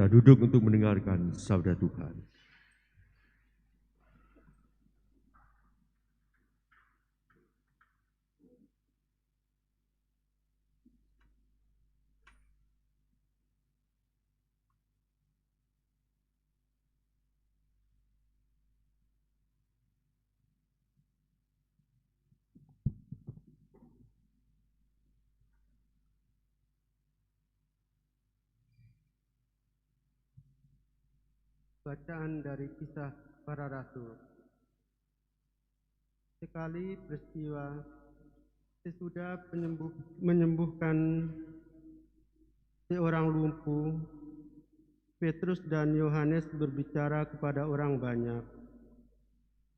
Kita duduk untuk mendengarkan sabda Tuhan. Bacaan dari Kisah Para Rasul. Sekali peristiwa sesudah menyembuhkan seorang lumpuh, Petrus dan Yohanes berbicara kepada orang banyak.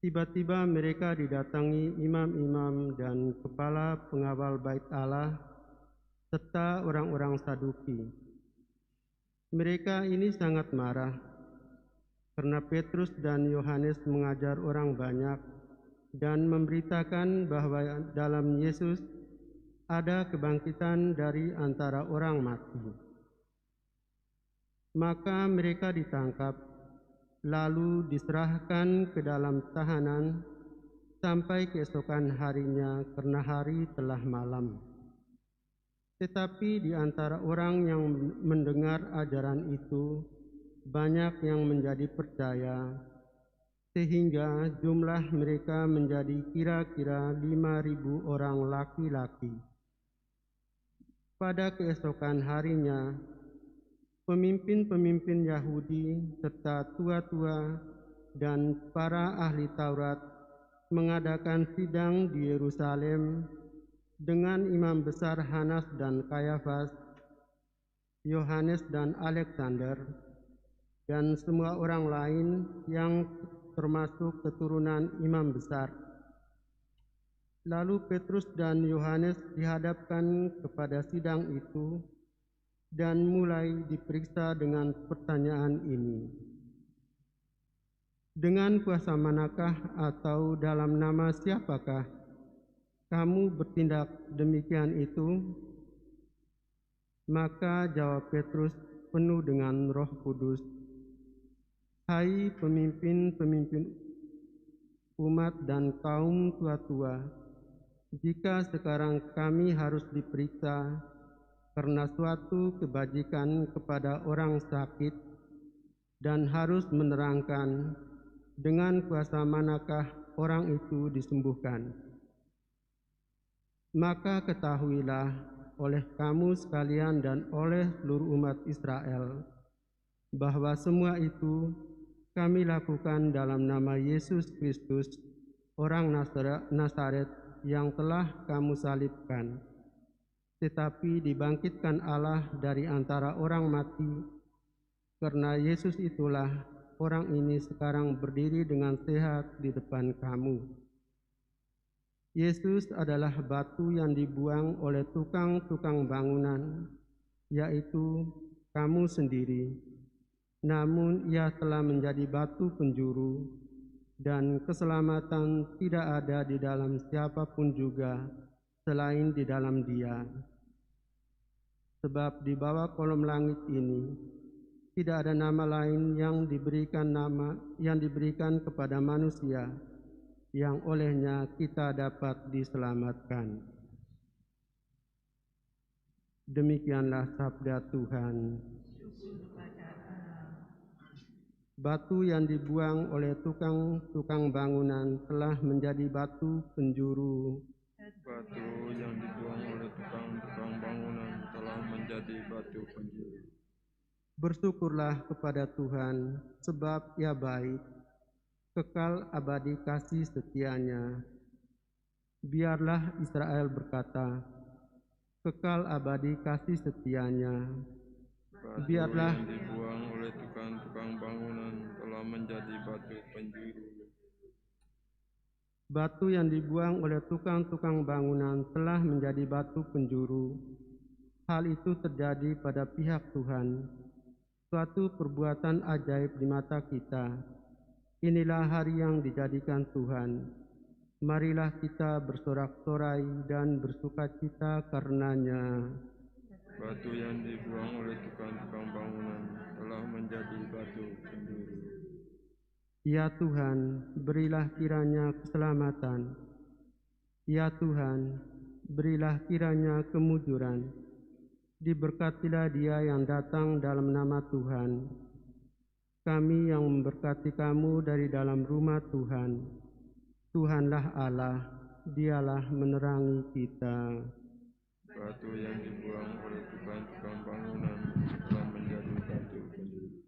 Tiba-tiba mereka didatangi imam-imam dan kepala pengawal bait Allah serta orang-orang Saduki. Mereka ini sangat marah karena Petrus dan Yohanes mengajar orang banyak dan memberitakan bahwa dalam Yesus ada kebangkitan dari antara orang mati. Maka mereka ditangkap, lalu diserahkan ke dalam tahanan sampai keesokan harinya karena hari telah malam. Tetapi di antara orang yang mendengar ajaran itu, banyak yang menjadi percaya, sehingga jumlah mereka menjadi kira-kira 5.000 orang laki-laki. Pada keesokan harinya, pemimpin-pemimpin Yahudi serta tua-tua dan para ahli Taurat mengadakan sidang di Yerusalem dengan imam besar Hanas dan Kayafas, Yohanes dan Alexander, dan semua orang lain yang termasuk keturunan imam besar. Lalu Petrus dan Yohanes dihadapkan kepada sidang itu dan mulai diperiksa dengan pertanyaan ini. Dengan kuasa manakah atau dalam nama siapakah kamu bertindak demikian itu? Maka jawab Petrus penuh dengan Roh Kudus, "Hai pemimpin-pemimpin umat dan kaum tua-tua, jika sekarang kami harus diperiksa karena suatu kebajikan kepada orang sakit dan harus menerangkan dengan kuasa manakah orang itu disembuhkan, maka ketahuilah oleh kamu sekalian dan oleh seluruh umat Israel bahwa semua itu kami lakukan dalam nama Yesus Kristus, orang Nazaret yang telah kamu salibkan, tetapi dibangkitkan Allah dari antara orang mati. Karena Yesus itulah orang ini sekarang berdiri dengan sehat di depan kamu. Yesus adalah batu yang dibuang oleh tukang-tukang bangunan, yaitu kamu sendiri. Namun ia telah menjadi batu penjuru, dan keselamatan tidak ada di dalam siapapun juga selain di dalam Dia. Sebab di bawah kolom langit ini tidak ada nama lain yang diberikan kepada manusia yang olehnya kita dapat diselamatkan." Demikianlah sabda Tuhan. Batu yang dibuang oleh tukang-tukang bangunan telah menjadi batu penjuru. Batu yang dibuang oleh tukang-tukang bangunan telah menjadi batu penjuru. Bersyukurlah kepada Tuhan, sebab Ia baik, kekal abadi kasih setianya. Biarlah Israel berkata, kekal abadi kasih setianya. Batu Biarlah yang dibuang oleh tukang-tukang bangunan telah menjadi batu penjuru. batu yang dibuang oleh tukang-tukang bangunan telah menjadi batu penjuru. Hal itu terjadi pada pihak Tuhan, suatu perbuatan ajaib di mata kita. Inilah hari yang dijadikan Tuhan. Marilah kita bersorak-sorai dan bersukacita karenanya. Batu yang dibuang oleh tukang-tukang bangunan telah menjadi Ya Tuhan, berilah kiranya keselamatan. Ya Tuhan, berilah kiranya kemujuran. Diberkatilah dia yang datang dalam nama Tuhan. Kami yang memberkati kamu dari dalam rumah Tuhan. Tuhanlah Allah, dialah menerangi kita. Batu yang dibuang oleh tukang-tukang bangunan telah menjadi batu penjuru.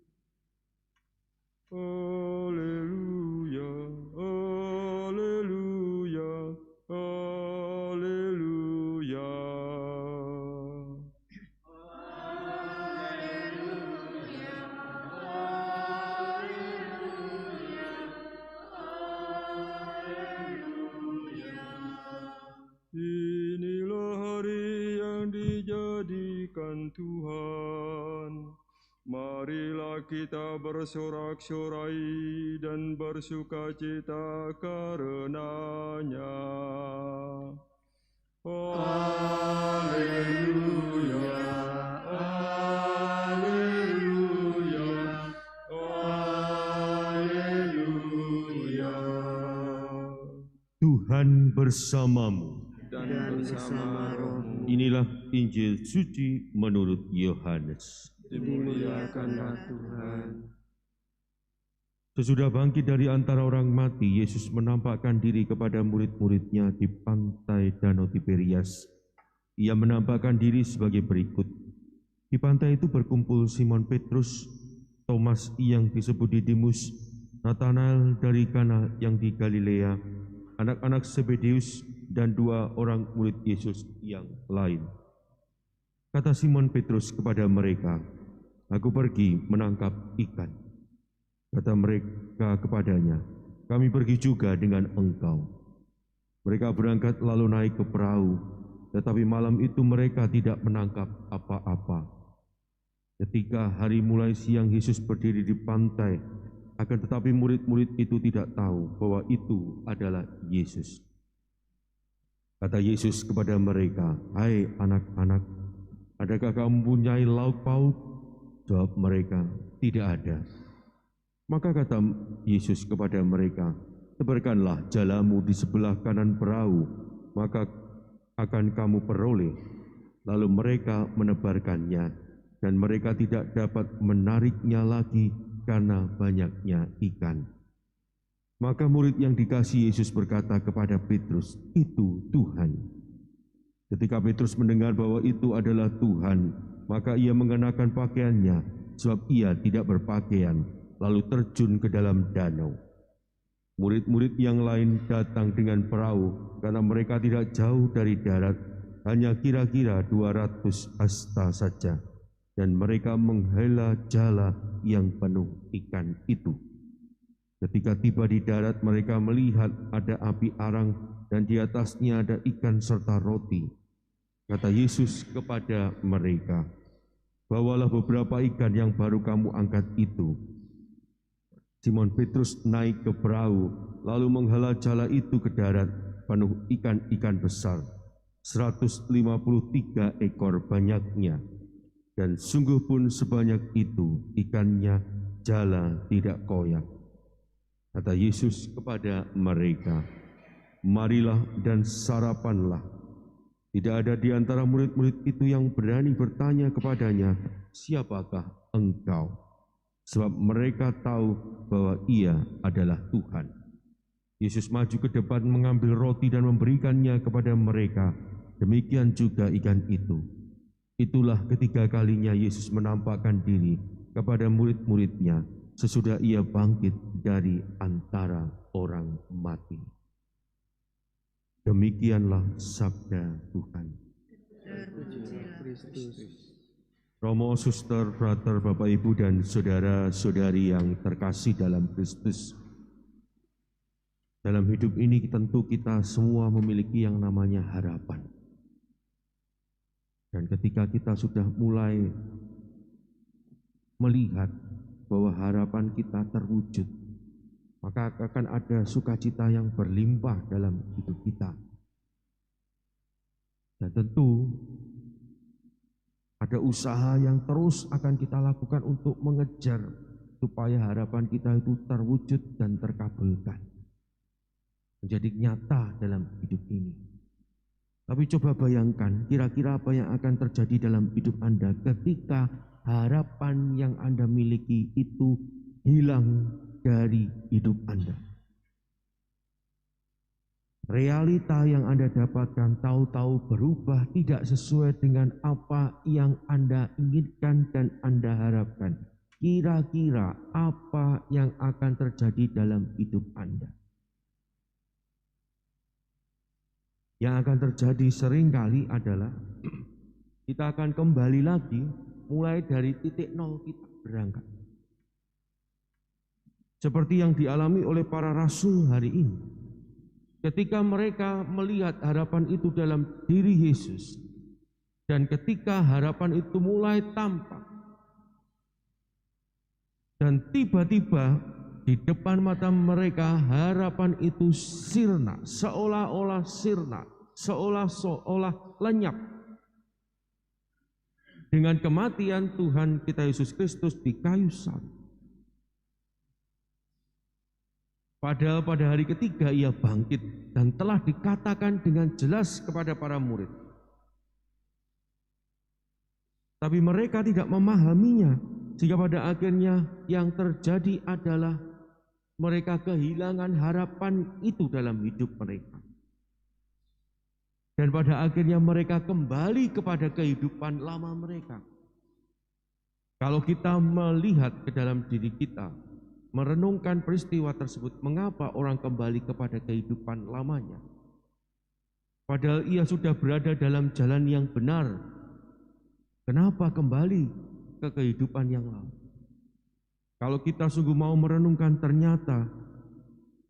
Haleluya, haleluya, haleluya. Inilah hari yang dijadikan Tuhan. Marilah kita bersorak-sorai dan bersukacita karenanya. Haleluya, haleluya, haleluya. Tuhan bersamamu. Dan bersama rohmu, Inilah Injil suci menurut Yohanes. dimuliakanlah Tuhan. Sesudah bangkit dari antara orang mati, Yesus menampakkan diri kepada murid-muridnya di pantai Danau Tiberias. Ia menampakkan diri sebagai berikut. Di pantai itu berkumpul Simon Petrus, Thomas yang disebut Didimus, Nathanael dari Kana yang di Galilea, anak-anak Zebedeus, dan 2 orang murid Yesus yang lain. Kata Simon Petrus kepada mereka, "Aku pergi menangkap ikan." Kata mereka kepadanya, "Kami pergi juga dengan engkau." Mereka berangkat lalu naik ke perahu, tetapi malam itu mereka tidak menangkap apa-apa. Ketika hari mulai siang, Yesus berdiri di pantai, akan tetapi murid-murid itu tidak tahu bahwa itu adalah Yesus. Kata Yesus kepada mereka, "Hai anak-anak, adakah kamu mempunyai lauk pauk?" Jawab mereka, "Tidak ada." Maka kata Yesus kepada mereka, "Tebarkanlah jalamu di sebelah kanan perahu, maka akan kamu peroleh." Lalu mereka menebarkannya, dan mereka tidak dapat menariknya lagi karena banyaknya ikan. Maka murid yang dikasihi Yesus berkata kepada Petrus, "Itu Tuhan." Ketika Petrus mendengar bahwa itu adalah Tuhan, maka ia mengenakan pakaiannya, sebab ia tidak berpakaian, lalu terjun ke dalam danau. Murid-murid yang lain datang dengan perahu, karena mereka tidak jauh dari darat, hanya kira-kira 200 hasta saja, dan mereka menghela jala yang penuh ikan itu. Ketika tiba di darat, mereka melihat ada api arang dan di atasnya ada ikan serta roti. Kata Yesus kepada mereka, "Bawalah beberapa ikan yang baru kamu angkat itu." Simon Petrus naik ke perahu, lalu menghela jala itu ke darat, penuh ikan-ikan besar, 153 ekor banyaknya. Dan sungguh pun sebanyak itu ikannya, jala tidak koyak. Kata Yesus kepada mereka, "Marilah dan sarapanlah." Tidak ada di antara murid-murid itu yang berani bertanya kepadanya, "Siapakah engkau?" Sebab mereka tahu bahwa ia adalah Tuhan. Yesus maju ke depan mengambil roti dan memberikannya kepada mereka. Demikian juga ikan itu. Itulah ketiga kalinya Yesus menampakkan diri kepada murid-muridnya sesudah ia bangkit dari antara orang mati. Demikianlah sabda Tuhan. Romo, suster, frater, Bapak, Ibu, dan saudara-saudari yang terkasih dalam Kristus. Dalam hidup ini tentu kita semua memiliki yang namanya harapan. Dan ketika kita sudah mulai melihat bahwa harapan kita terwujud, maka akan ada sukacita yang berlimpah dalam hidup kita. Dan tentu ada usaha yang terus akan kita lakukan untuk mengejar supaya harapan kita itu terwujud dan terkabulkan, menjadi nyata dalam hidup ini. Tapi coba bayangkan kira-kira apa yang akan terjadi dalam hidup Anda ketika harapan yang Anda miliki itu hilang dari hidup Anda. Realita yang Anda dapatkan tahu-tahu berubah tidak sesuai dengan apa yang Anda inginkan dan Anda harapkan. Kira-kira apa yang akan terjadi dalam hidup Anda? Yang akan terjadi seringkali adalah kita akan kembali lagi mulai dari titik nol kita berangkat. Seperti yang dialami oleh para rasul hari ini. Ketika mereka melihat harapan itu dalam diri Yesus, dan ketika harapan itu mulai tampak, dan tiba-tiba di depan mata mereka harapan itu sirna, seolah-olah sirna, seolah-olah lenyap. Dengan kematian Tuhan kita Yesus Kristus di kayu salib. Padahal pada hari ketiga ia bangkit dan telah dikatakan dengan jelas kepada para murid. Tapi mereka tidak memahaminya, sehingga pada akhirnya yang terjadi adalah mereka kehilangan harapan itu dalam hidup mereka. Dan pada akhirnya mereka kembali kepada kehidupan lama mereka. Kalau kita melihat ke dalam diri kita, merenungkan peristiwa tersebut, mengapa orang kembali kepada kehidupan lamanya? Padahal ia sudah berada dalam jalan yang benar. Kenapa kembali ke kehidupan yang lama? Kalau kita sungguh mau merenungkan, ternyata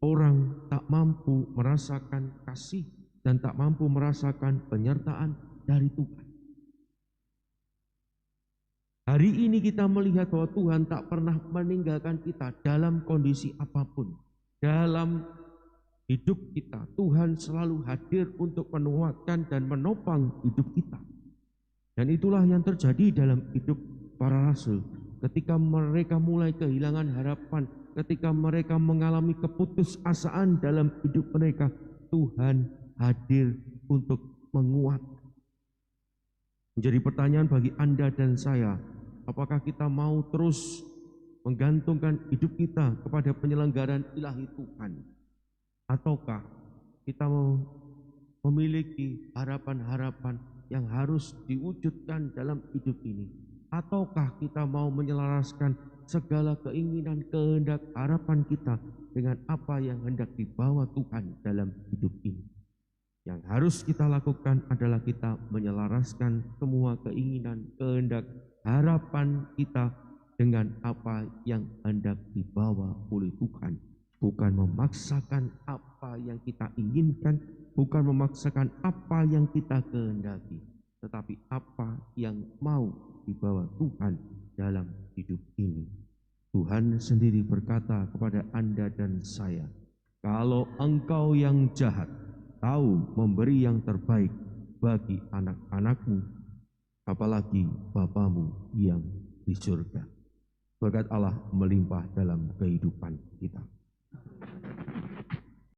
orang tak mampu merasakan kasih dan tak mampu merasakan penyertaan dari Tuhan. Hari ini kita melihat bahwa Tuhan tak pernah meninggalkan kita dalam kondisi apapun. Dalam hidup kita, Tuhan selalu hadir untuk menguatkan dan menopang hidup kita. Dan itulah yang terjadi dalam hidup para rasul. Ketika mereka mulai kehilangan harapan, ketika mereka mengalami keputusasaan dalam hidup mereka, Tuhan hadir untuk menguatkan. Menjadi pertanyaan bagi Anda dan saya, apakah kita mau terus menggantungkan hidup kita kepada penyelenggaraan ilahi Tuhan? Ataukah kita mau memiliki harapan-harapan yang harus diwujudkan dalam hidup ini? Ataukah kita mau menyelaraskan segala keinginan, kehendak, harapan kita dengan apa yang hendak dibawa Tuhan dalam hidup ini? Yang harus kita lakukan adalah kita menyelaraskan semua keinginan, kehendak, harapan kita dengan apa yang hendak dibawa oleh Tuhan. Bukan memaksakan apa yang kita inginkan, bukan memaksakan apa yang kita kehendaki, tetapi apa yang mau dibawa Tuhan dalam hidup ini. Tuhan sendiri berkata kepada Anda dan saya, kalau engkau yang jahat tahu memberi yang terbaik bagi anak-anakmu, apalagi Bapamu yang di surga. Berkat Allah melimpah dalam kehidupan kita.